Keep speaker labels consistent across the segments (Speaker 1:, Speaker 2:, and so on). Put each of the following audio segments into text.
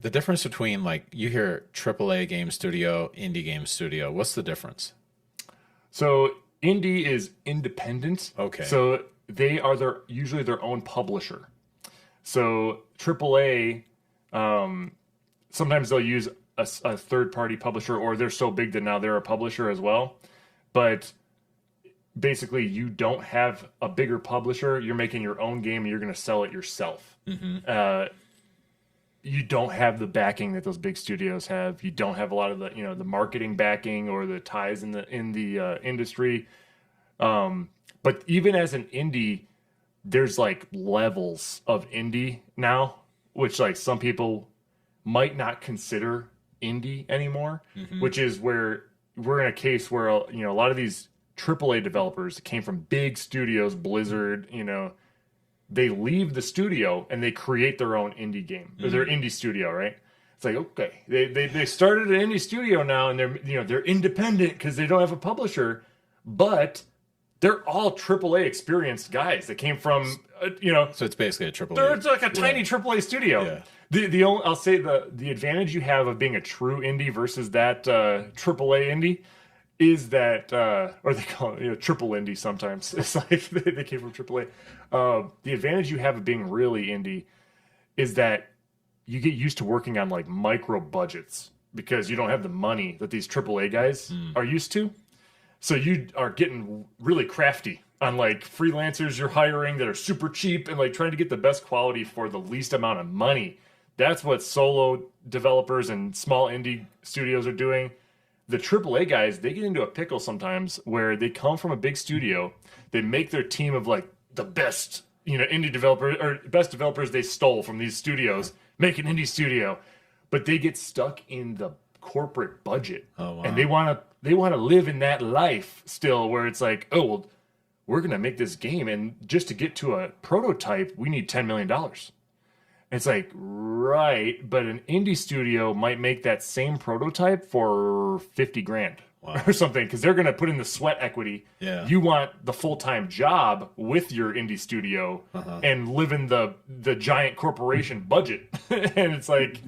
Speaker 1: The difference between like you hear AAA game studio, indie game studio. What's the difference?
Speaker 2: So indie is independent.
Speaker 1: Okay.
Speaker 2: So they are usually their own publisher. So AAA, sometimes they'll use a third party publisher, or they're so big that now they're a publisher as well. But basically, you don't have a bigger publisher. You're making your own game and you're going to sell it yourself. You don't have the backing that those big studios have. You don't have a lot of the marketing backing or the ties in the industry. But even as an indie, there's like levels of indie now, which like some people might not consider indie anymore, which is where we're in a case where a lot of these AAA developers came from big studios, Blizzard, they leave the studio and they create their own indie game, or their indie studio, right? It's like, okay, they started an indie studio now, and they're independent because they don't have a publisher, but they're all AAA experienced guys that came from
Speaker 1: So it's basically a AAA.
Speaker 2: It's like a tiny AAA studio.
Speaker 1: Yeah.
Speaker 2: The only, I'll say the advantage you have of being a true indie versus that AAA indie is that, or they call it triple indie sometimes. It's like they came from AAA. The advantage you have of being really indie is that you get used to working on like micro budgets because you don't have the money that these AAA guys are used to. So you are getting really crafty on like freelancers you're hiring that are super cheap and like trying to get the best quality for the least amount of money. That's what solo developers and small indie studios are doing. The AAA guys, they get into a pickle sometimes where they come from a big studio. They make their team of like the best, indie developers or best developers they stole from these studios, make an indie studio, but they get stuck in the corporate budget.
Speaker 1: Oh, wow.
Speaker 2: And they want to live in that life still where it's like, oh, well, we're going to make this game. And just to get to a prototype, we need $10 million. It's like, right, but an indie studio might make that same prototype for 50 grand or something because they're going to put in the sweat equity.
Speaker 1: Yeah.
Speaker 2: You want the full-time job with your indie studio and live in the giant corporation budget. And it's like,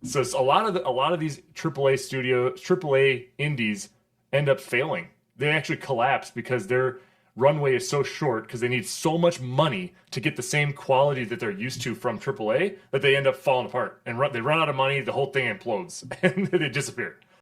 Speaker 2: so it's a lot of these AAA indies end up failing. They actually collapse because their runway is so short because they need so much money to get the same quality that they're used to from AAA that they end up falling apart and they run out of money. The whole thing implodes and they disappear.